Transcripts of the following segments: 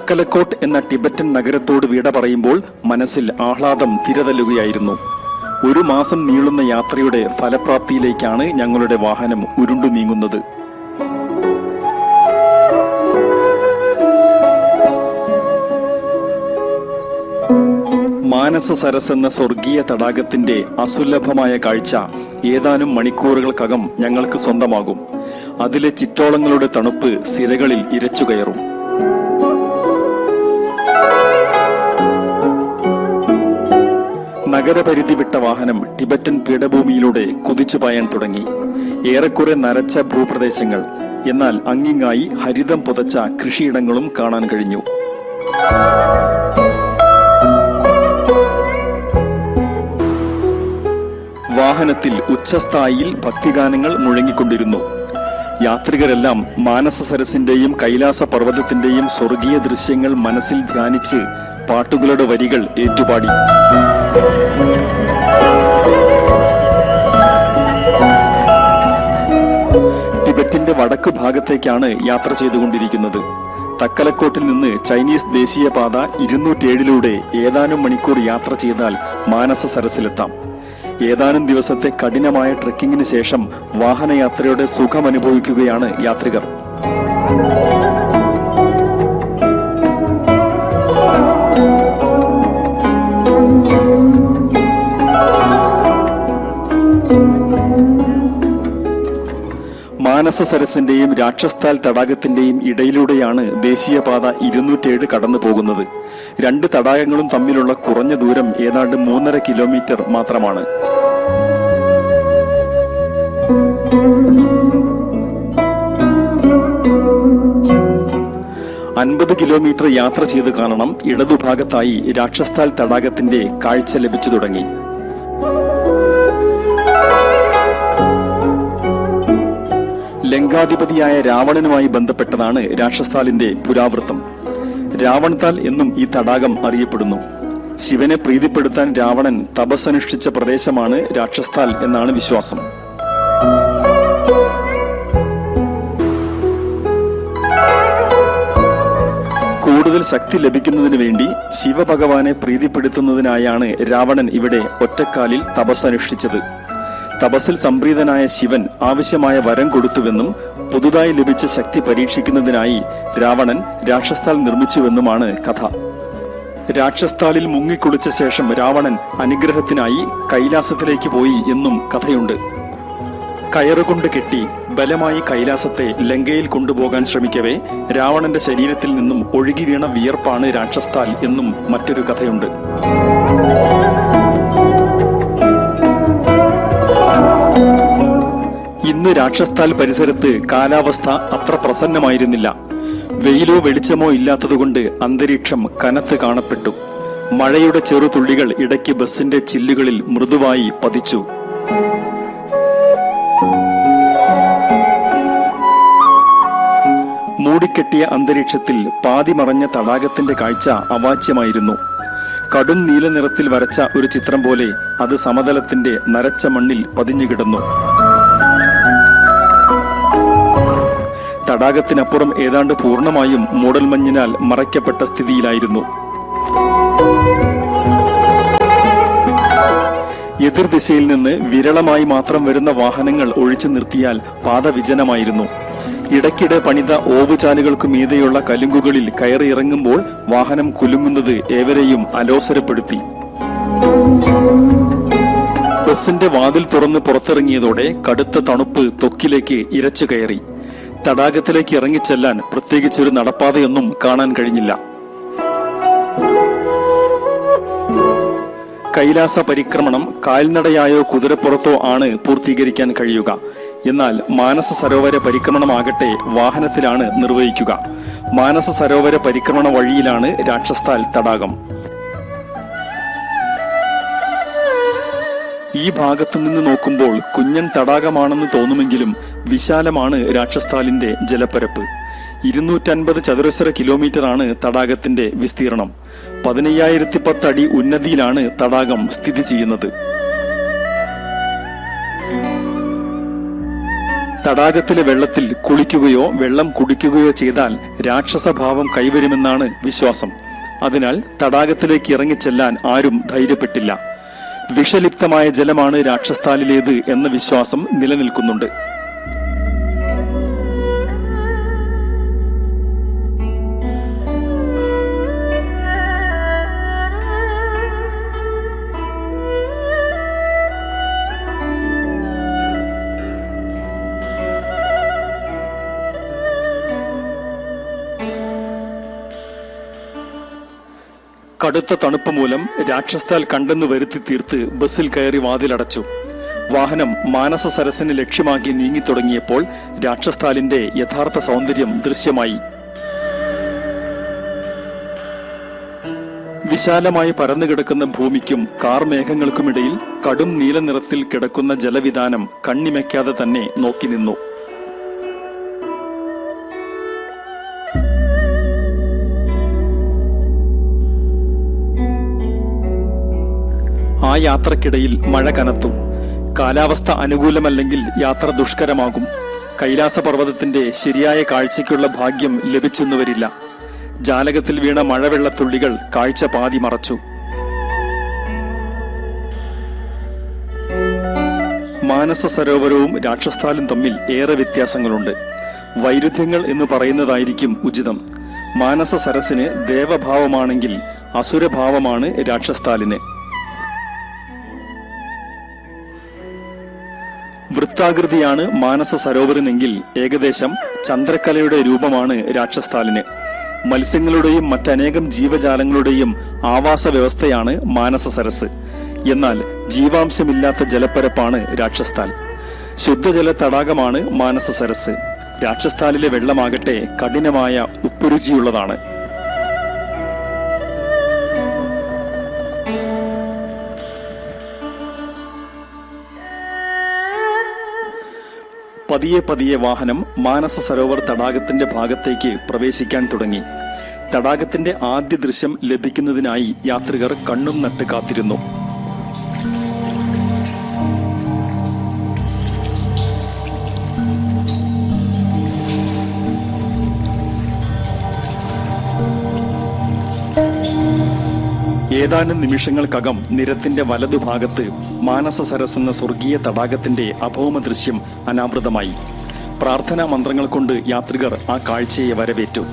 തക്കലക്കോട്ട് എന്ന ടിബറ്റൻ നഗരത്തോട് വിട പറയുമ്പോൾ മനസ്സിൽ ആഹ്ലാദം തിരതല്ലുകയായിരുന്നു. 1 മാസം നീളുന്ന യാത്രയുടെ ഫലപ്രാപ്തിയിലേക്കാണ് ഞങ്ങളുടെ വാഹനം ഉരുണ്ടു നീങ്ങുന്നത്. മാനസ സരസ് എന്ന സ്വർഗീയ തടാകത്തിന്റെ അസുലഭമായ കാഴ്ച ഏതാനും മണിക്കൂറുകൾക്കകം ഞങ്ങൾക്ക് സ്വന്തമാകും. അതിലെ ചിറ്റോളങ്ങളുടെ തണുപ്പ് സിരകളിൽ ഇരച്ചുകയറും. നഗരപരിധി വിട്ട വാഹനം ടിബറ്റൻ പീഠഭൂമിയിലൂടെ കുതിച്ചു പായാൻ തുടങ്ങി. ഏറെക്കുറെ നരച്ച ഭൂപ്രദേശങ്ങൾ, എന്നാൽ അങ്ങിങ്ങായി ഹരിതം പുതച്ച കൃഷിയിടങ്ങളും കാണാൻ കഴിഞ്ഞു. വാഹനത്തിൽ ഉച്ചസ്ഥായിയിൽ ഭക്തിഗാനങ്ങൾ മുഴങ്ങിക്കൊണ്ടിരുന്നു. യാത്രികരെല്ലാം മാനസ സരസിന്റെയും കൈലാസ പർവ്വതത്തിന്റെയും സ്വർഗീയ ദൃശ്യങ്ങൾ മനസ്സിൽ ധ്യാനിച്ച് പാട്ടുകളുടെ വരികൾ ഏറ്റുപാടി. ടിബറ്റിന്റെ വടക്കു ഭാഗത്തേക്കാണ് യാത്ര ചെയ്തുകൊണ്ടിരിക്കുന്നത്. തക്കലക്കോട്ടിൽ നിന്ന് ചൈനീസ് ദേശീയപാത 207 ഏതാനും മണിക്കൂർ യാത്ര ചെയ്താൽ മാനസ സരസിലെത്താം. ഏതാനും ദിവസത്തെ കഠിനമായ ട്രെക്കിങ്ങിന് ശേഷം വാഹനയാത്രയുടെ സുഖമനുഭവിക്കുകയാണ് യാത്രികർ. മാനസ സരസിന്റെയും രാക്ഷസ്ഥാൽ തടാകത്തിന്റെയും ഇടയിലൂടെയാണ് ദേശീയപാത 207 കടന്നു പോകുന്നത്. 2 തടാകങ്ങളും തമ്മിലുള്ള കുറഞ്ഞ ദൂരം ഏതാണ്ട് 3.5 കിലോമീറ്റർ മാത്രമാണ്. $50 കിലോമീറ്റർ യാത്ര ചെയ്ത് കാണണം ഇടതുഭാഗത്തായി രാക്ഷസ്ഥാൽ തടാകത്തിന്റെ കാഴ്ച ലഭിച്ചു തുടങ്ങി. ലങ്കാധിപതിയായ രാവണനുമായി ബന്ധപ്പെട്ടതാണ് രാക്ഷസ്ഥാലിന്റെ പുരാവൃത്തം. രാവൺതാൽ എന്നും ഈ തടാകം അറിയപ്പെടുന്നു. ശിവനെ പ്രീതിപ്പെടുത്താൻ രാവണൻ തപസ്സനുഷ്ഠിച്ച പ്രദേശമാണ് രാക്ഷസ്ഥാൽ എന്നാണ് വിശ്വാസം. കൂടുതൽ ശക്തി ലഭിക്കുന്നതിന് വേണ്ടി ശിവഭഗവാനെ പ്രീതിപ്പെടുത്തുന്നതിനായാണ് രാവണൻ ഇവിടെ ഒറ്റക്കാലിൽ തപസ്സനുഷ്ഠിച്ചത്. തപസ്സിൽ സംപ്രീതനായ ശിവൻ ആവശ്യമായ വരം കൊടുത്തുവെന്നും പുതുതായി ലഭിച്ച ശക്തി പരീക്ഷിക്കുന്നതിനായി രാവണൻ രാക്ഷസ്ഥാൽ നിർമ്മിച്ചുവെന്നുമാണ് കഥ. രാക്ഷസ്ഥാലിൽ മുങ്ങിക്കുളിച്ച ശേഷം രാവണൻ അനുഗ്രഹത്തിനായി കൈലാസത്തിലേക്ക് പോയി എന്നും കഥയുണ്ട്. കയറുകൊണ്ട് കെട്ടി ബലമായി കൈലാസത്തെ ലങ്കയിൽ കൊണ്ടുപോകാൻ ശ്രമിക്കവേ രാവണന്റെ ശരീരത്തിൽ നിന്നും ഒഴുകി വീണ വിയർപ്പാണ് രാക്ഷസ്ഥാൽ എന്നും മറ്റൊരു കഥയുണ്ട്. ഇന്ന് രാക്ഷസ്ഥാൽ പരിസരത്ത് കാലാവസ്ഥ അത്ര പ്രസന്നമായിരുന്നില്ല. വെയിലോ വെളിച്ചമോ ഇല്ലാത്തതുകൊണ്ട് അന്തരീക്ഷം കനത്ത് കാണപ്പെട്ടു. മഴയുടെ ചെറുതുള്ളികൾ ഇടയ്ക്ക് ബസിന്റെ ചില്ലുകളിൽ മൃദുവായി പതിച്ചു. മൂടിക്കെട്ടിയ അന്തരീക്ഷത്തിൽ പാതി മറഞ്ഞ തടാകത്തിന്റെ കാഴ്ച അവാച്യമായിരുന്നു. കടും നീല നിറത്തിൽ വരച്ച ഒരു ചിത്രം പോലെ അത് സമതലത്തിന്റെ നരച്ച മണ്ണിൽ പതിഞ്ഞുകിടന്നു. തടാകത്തിനപ്പുറം ഏതാണ്ട് പൂർണ്ണമായും മൂടൽമഞ്ഞിനാൽ മറയ്ക്കപ്പെട്ട സ്ഥിതിയിലായിരുന്നു. എതിർദിശയിൽ നിന്ന് വിരളമായി മാത്രം വരുന്ന വാഹനങ്ങൾ ഒഴിച്ചു നിർത്തിയാൽ പാത വിജനമായിരുന്നു. ഇടയ്ക്കിടെ പണിത ഓവുചാലുകൾക്ക് മീതെയുള്ള കലുങ്കുകളിൽ കയറിയിറങ്ങുമ്പോൾ വാഹനം കുലുങ്ങുന്നത് ഏവരെയും അലോസരപ്പെടുത്തി. ബസിന്റെ വാതിൽ തുറന്ന് പുറത്തിറങ്ങിയതോടെ കടുത്ത തണുപ്പ് ത്വക്കിലേക്ക് ഇരച്ചു കയറി. തടാകത്തിലേക്ക് ഇറങ്ങിച്ചെല്ലാൻ പ്രത്യേകിച്ചൊരു നടപ്പാതയൊന്നും കാണാൻ കഴിഞ്ഞില്ല. കൈലാസ പരിക്രമണം കാൽനടയായോ കുതിരപ്പുറത്തോ ആണ് പൂർത്തീകരിക്കാൻ കഴിയുക. എന്നാൽ മാനസ സരോവര പരിക്രമണമാകട്ടെ വാഹനത്തിലാണ് നിർവഹിക്കുക. മാനസ സരോവര പരിക്രമണ വഴിയിലാണ് രാക്ഷസ്ഥാൽ തടാകം. ഈ ഭാഗത്തു നിന്ന് നോക്കുമ്പോൾ കുഞ്ഞൻ തടാകമാണെന്ന് തോന്നുമെങ്കിലും വിശാലമാണ് രാക്ഷസ്ഥാലിന്റെ ജലപ്പരപ്പ്. 250 ചതുരശ്ര കിലോമീറ്ററാണ് തടാകത്തിന്റെ വിസ്തീർണം. 15010 അടി ഉന്നതിയിലാണ് തടാകം സ്ഥിതി ചെയ്യുന്നത്. തടാകത്തിലെ വെള്ളത്തിൽ കുളിക്കുകയോ വെള്ളം കുടിക്കുകയോ ചെയ്താൽ രാക്ഷസഭാവം കൈവരുമെന്നാണ് വിശ്വാസം. അതിനാൽ തടാകത്തിലേക്ക് ഇറങ്ങിച്ചെല്ലാൻ ആരും ധൈര്യപ്പെട്ടില്ല. വിഷലിപ്തമായ ജലമാണ് രാക്ഷസ്ഥാലിലേത് എന്ന വിശ്വാസം നിലനിൽക്കുന്നുണ്ട്. കടുത്ത തണുപ്പ് മൂലം രാക്ഷസ്ഥാൽ കണ്ടെന്ന് വരുത്തി തീർത്ത് ബസ്സിൽ കയറി വാതിലടച്ചു. വാഹനം മാനസ സരസിനെ ലക്ഷ്യമാക്കി നീങ്ങിത്തുടങ്ങിയപ്പോൾ രാക്ഷസ്ഥാലിന്റെ യഥാർത്ഥ സൗന്ദര്യം ദൃശ്യമായി. വിശാലമായി പരന്നുകിടക്കുന്ന ഭൂമിക്കും കാർമേഘങ്ങൾക്കുമിടയിൽ കടും നീല നിറത്തിൽ കിടക്കുന്ന ജലവിധാനം കണ്ണിമയ്ക്കാതെ തന്നെ നോക്കി നിന്നു. ആ യാത്രക്കിടയിൽ മഴ കനത്തു. കാലാവസ്ഥ അനുകൂലമല്ലെങ്കിൽ യാത്ര ദുഷ്കരമാകും. കൈലാസപർവ്വതത്തിന്റെ ശരിയായ കാഴ്ചയ്ക്കുള്ള ഭാഗ്യം ലഭിച്ചെന്നു വരില്ല. ജാലകത്തിൽ വീണ മഴവെള്ളത്തുള്ളികൾ കാഴ്ച പാതി മറച്ചു. മാനസ സരോവരവും രാക്ഷസ്ഥാലും തമ്മിൽ ഏറെ വ്യത്യാസങ്ങളുണ്ട്. വൈരുദ്ധ്യങ്ങൾ എന്ന് പറയുന്നതായിരിക്കും ഉചിതം. മാനസ സരസിന് ദേവഭാവമാണെങ്കിൽ അസുരഭാവമാണ് രാക്ഷസ്ഥാലിന്. വൃത്താകൃതിയാണ് മാനസ സരോവരനെങ്കിൽ ഏകദേശം ചന്ദ്രക്കലയുടെ രൂപമാണ് രാക്ഷസ്ഥാലിന്. മത്സ്യങ്ങളുടെയും മറ്റനേകം ജീവജാലങ്ങളുടെയും ആവാസ വ്യവസ്ഥയാണ് മാനസ സരസ്. എന്നാൽ ജീവാംശമില്ലാത്ത ജലപ്പരപ്പാണ് രാക്ഷസ്ഥാൽ. ശുദ്ധജല തടാകമാണ് മാനസ സരസ്. രാക്ഷസ്ഥാലിലെ വെള്ളമാകട്ടെ കഠിനമായ ഉപ്പുരുചിയുള്ളതാണ്. പതിയെ പതിയെ വാഹനം മാനസ സരോവർ തടാകത്തിന്റെ ഭാഗത്തേക്ക് പ്രവേശിക്കാൻ തുടങ്ങി. തടാകത്തിന്റെ ആദ്യ ദൃശ്യം ലഭിക്കുന്നതിനായി യാത്രികർ കണ്ണും നട്ട് കാത്തിരുന്നു. ഏതാനും നിമിഷങ്ങൾക്കകം നിരത്തിന്റെ വലതുഭാഗത്ത് മാനസ സരസ് എന്ന സ്വർഗീയ തടാകത്തിന്റെ അഭൗമ ദൃശ്യം അനാവൃതമായി. പ്രാർത്ഥനാ മന്ത്രങ്ങൾ കൊണ്ട് യാത്രികർ ആ കാഴ്ചയെ വരവേറ്റു.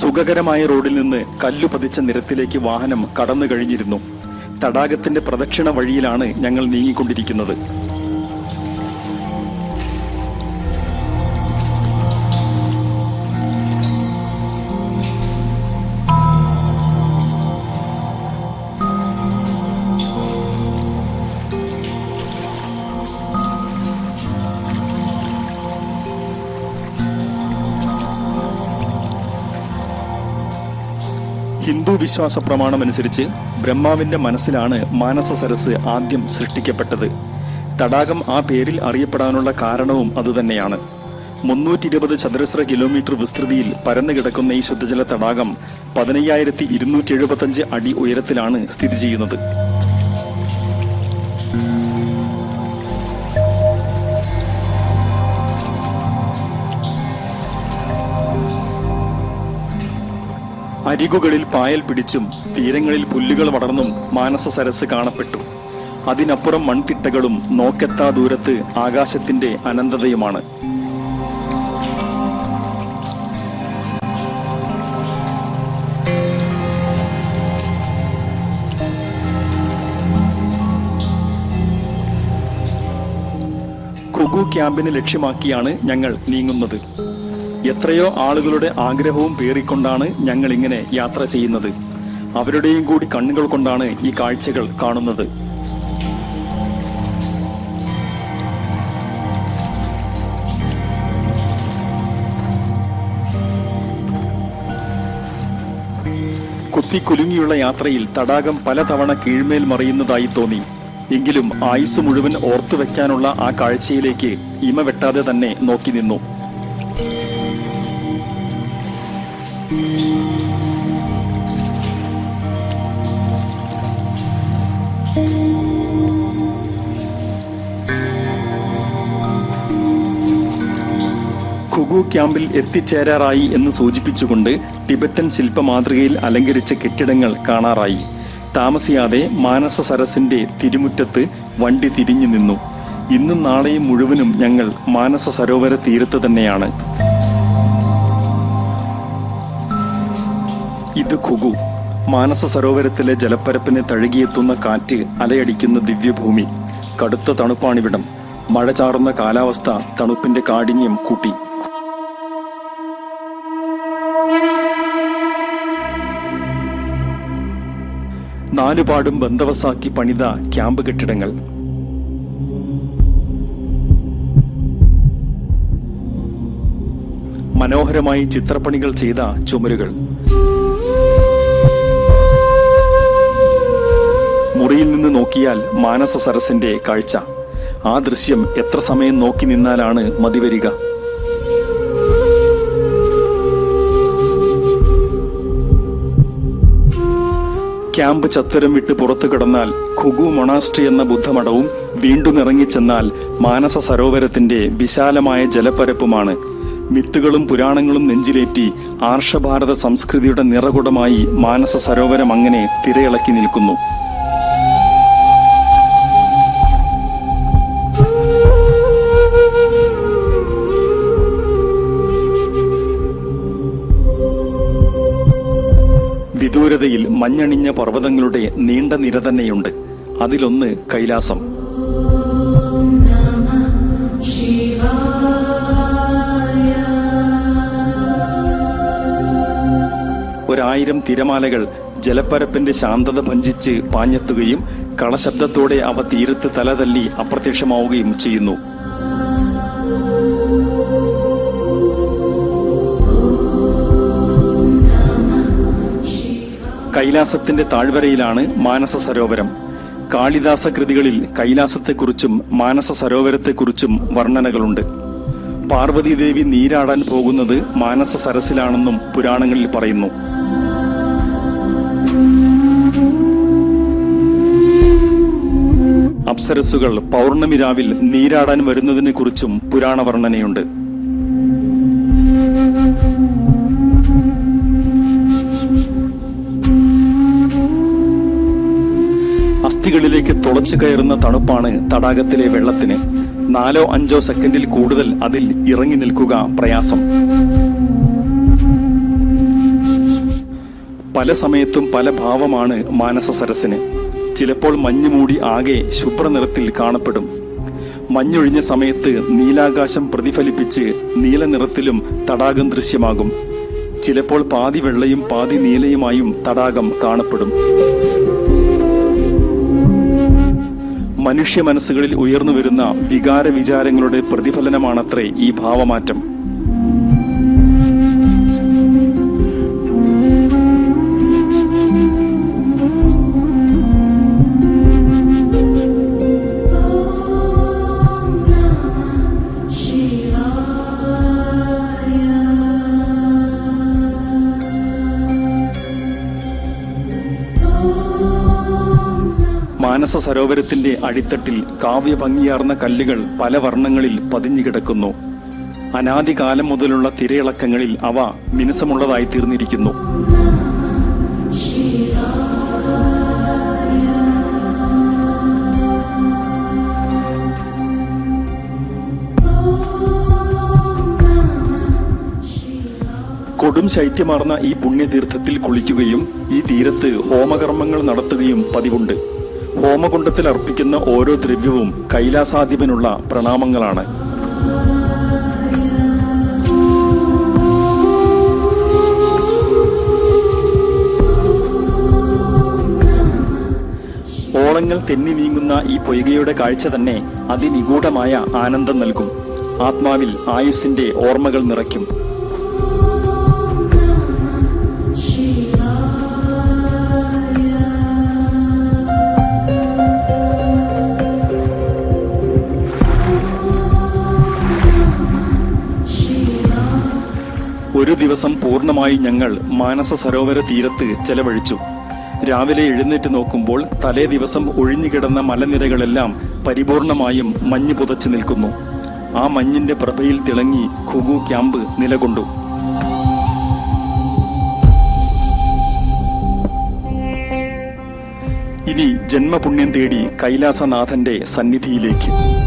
സുഖകരമായ റോഡിൽ നിന്ന് കല്ലു പതിച്ച നിരത്തിലേക്ക് വാഹനം കടന്നു കഴിഞ്ഞിരുന്നു. തടാകത്തിന്റെ പ്രദക്ഷിണ വഴിയിലാണ് ഞങ്ങൾ നീങ്ങിക്കൊണ്ടിരിക്കുന്നത്. ഹിന്ദു വിശ്വാസ പ്രമാണമനുസരിച്ച് ബ്രഹ്മാവിന്റെ മനസ്സിലാണ് മാനസ സരസ് ആദ്യം സൃഷ്ടിക്കപ്പെട്ടത്. തടാകം ആ പേരിൽ അറിയപ്പെടാനുള്ള കാരണവും അതുതന്നെയാണ്. 320 ചതുരശ്ര കിലോമീറ്റർ വിസ്തൃതിയിൽ പരന്നു കിടക്കുന്ന ഈ ശുദ്ധജല തടാകം 15,275 അടി ഉയരത്തിലാണ് സ്ഥിതി ചെയ്യുന്നത്. അരികുകളിൽ പായൽ പിടിച്ചും തീരങ്ങളിൽ പുല്ലുകൾ വളർന്നും മാനസ സരസ് കാണപ്പെട്ടു. അതിനപ്പുറം മൺതിട്ടകളും നോക്കെത്താ ദൂരത്ത് ആകാശത്തിന്റെ അനന്തതയുമാണ്. ക്രുഗു ക്യാമ്പിനെ ലക്ഷ്യമാക്കിയാണ് ഞങ്ങൾ നീങ്ങുന്നത്. എത്രയോ ആളുകളുടെ ആഗ്രഹവും പേറിക്കൊണ്ടാണ് ഞങ്ങൾ ഇങ്ങനെ യാത്ര ചെയ്യുന്നത്. അവരുടെയും കൂടി കണ്ണുകൾ കൊണ്ടാണ് ഈ കാഴ്ചകൾ കാണുന്നത്. കുത്തിക്കുലുങ്ങിയുള്ള യാത്രയിൽ തടാകം പലതവണ കീഴ്മേൽ മറിയുന്നതായി തോന്നി. എങ്കിലും ആയുസ് മുഴുവൻ ഓർത്തുവെക്കാനുള്ള ആ കാഴ്ചയിലേക്ക് ഇമ വെട്ടാതെ തന്നെ നോക്കി നിന്നു. ഖുഗു ക്യാമ്പിൽ എത്തിച്ചേരാറായി എന്ന് സൂചിപ്പിച്ചുകൊണ്ട് ടിബറ്റൻ ശില്പമാതൃകയിൽ അലങ്കരിച്ച കെട്ടിടങ്ങൾ കാണാറായി. താമസിയാതെ മാനസ സരസിന്റെ തിരുമുറ്റത്ത് വണ്ടി തിരിഞ്ഞു നിന്നു. ഇന്നും നാളെയും മുഴുവനും ഞങ്ങൾ മാനസ സരോവര തീരത്ത് തന്നെയാണ്. ഇത് ഖുഗു, മാനസ സരോവരത്തിലെ ജലപ്പരപ്പിനെ തഴുകിയെത്തുന്ന കാറ്റ് അലയടിക്കുന്ന ദിവ്യഭൂമി. കടുത്ത തണുപ്പാണിവിടം. മഴ ചാറുന്ന കാലാവസ്ഥ തണുപ്പിന്റെ കാഠിന്യം കൂട്ടി. നാലുപാടും ബന്ദവസാക്കി പണിത ക്യാമ്പ് കെട്ടിടങ്ങൾ. മനോഹരമായി ചിത്രപ്പണികൾ ചെയ്ത ചുമരുകൾ. മുറിയിൽ നിന്ന് നോക്കിയാൽ മാനസ സരസിന്റെ കാഴ്ച. ആ ദൃശ്യം എത്ര സമയം നോക്കി നിന്നാലാണ് മതിവരിക? ക്യാമ്പ് ചത്വരം വിട്ട് പുറത്തു കടന്നാൽ ഖുഗു മൊണാസ്ട്രി എന്ന ബുദ്ധമഠവും വീണ്ടും ഇറങ്ങിച്ചെന്നാൽ മാനസ സരോവരത്തിന്റെ വിശാലമായ ജലപ്പരപ്പുമാണ്. മിത്തുകളും പുരാണങ്ങളും നെഞ്ചിലേറ്റി ആർഷഭാരത സംസ്കൃതിയുടെ നിറകുടമായി മാനസ സരോവരം അങ്ങനെ തിരയിളക്കി നിൽക്കുന്നു. വിദൂരതയിൽ മഞ്ഞണിഞ്ഞ പർവ്വതങ്ങളുടെ നീണ്ട നിര തന്നെയുണ്ട്. അതിലൊന്ന് കൈലാസം. ഒരായിരം തിരമാലകൾ ജലപ്പരപ്പിന്റെ ശാന്തത ഭഞ്ജിച്ച് പാഞ്ഞെത്തുകയും കളശബ്ദത്തോടെ അവ തീരത്ത് തലതല്ലി അപ്രത്യക്ഷമാവുകയും ചെയ്യുന്നു. കൈലാസത്തിന്റെ താഴ്വരയിലാണ് മാനസ സരോവരം. കാളിദാസ കൃതികളിൽ കൈലാസത്തെക്കുറിച്ചും മാനസ സരോവരത്തെക്കുറിച്ചും വർണ്ണനകളുണ്ട്. പാർവതീദേവി നീരാടാൻ പോകുന്നത് മാനസ സരസിലാണെന്നും പുരാണങ്ങളിൽ പറയുന്നു. അപ്സരസ്സുകൾ പൗർണമി രാവിൽ നീരാടാൻ വരുന്നതിനെ കുറിച്ചും പുരാണ വർണ്ണനയുണ്ട്. അസ്ഥികളിലേക്ക് തുളച്ചു കയറുന്ന തണുപ്പാണ് തടാകത്തിലെ വെള്ളത്തിന്. 4-5 സെക്കൻഡിൽ കൂടുതൽ അതിൽ ഇറങ്ങി നിൽക്കുക പ്രയാസം. പല സമയത്തും പല ഭാവമാണ് മാനസ സരസിന്. ചിലപ്പോൾ മഞ്ഞുമൂടി ആകെ ശുഭ്രനിറത്തിൽ കാണപ്പെടും. മഞ്ഞൊഴിഞ്ഞ സമയത്ത് നീലാകാശം പ്രതിഫലിപ്പിച്ച് നീലനിറത്തിലും തടാകം ദൃശ്യമാകും. ചിലപ്പോൾ പാതി വെള്ളയും പാതി നീലയുമായും തടാകം കാണപ്പെടും. മനുഷ്യ മനസ്സുകളിൽ ഉയർന്നുവരുന്ന വികാര വിചാരങ്ങളുടെ പ്രതിഫലനമാണത്രേ ഈ ഭാവമാറ്റം. മാനസ സരോവരത്തിന്റെ അടിത്തട്ടിൽ കാവ്യഭംഗിയാർന്ന കല്ലുകൾ പല വർണ്ണങ്ങളിൽ പതിഞ്ഞുകിടക്കുന്നു. അനാദികാലം മുതലുള്ള തിരയിളക്കങ്ങളിൽ അവ മിനുസമുള്ളതായി തീർന്നിരിക്കുന്നു. കൊടും ശൈത്യമാർന്ന ഈ പുണ്യതീർത്ഥത്തിൽ കുളിക്കുകയും ഈ തീരത്ത് ഹോമകർമ്മങ്ങൾ നടത്തുകയും പതിവുണ്ട്. ഹോമകുണ്ഡത്തിൽ അർപ്പിക്കുന്ന ഓരോ ദ്രവ്യവും കൈലാസാധിപനുള്ള പ്രണാമങ്ങളാണ്. ഓളങ്ങൾ തെന്നി നീങ്ങുന്ന ഈ പൊയ്കയുടെ കാഴ്ച തന്നെ അതിനിഗൂഢമായ ആനന്ദം നൽകും. ആത്മാവിൽ ആയുസ്സിന്റെ ഓർമ്മകൾ നിറയ്ക്കും. ദിവസം പൂർണ്ണമായി ഞങ്ങൾ മാനസ സരോവര തീരത്ത് ചെലവഴിച്ചു. രാവിലെ എഴുന്നേറ്റ് നോക്കുമ്പോൾ തലേ ദിവസം ഒഴിഞ്ഞുകിടന്ന മലനിരകളെല്ലാം പരിപൂർണമായും മഞ്ഞ് പുതച്ചു നിൽക്കുന്നു. ആ മഞ്ഞിന്റെ പ്രഭയിൽ തിളങ്ങി ഖുഗു ക്യാമ്പ് നിലകൊണ്ടു. ഇനി ജന്മപുണ്യം തേടി കൈലാസനാഥന്റെ സന്നിധിയിലേക്ക്.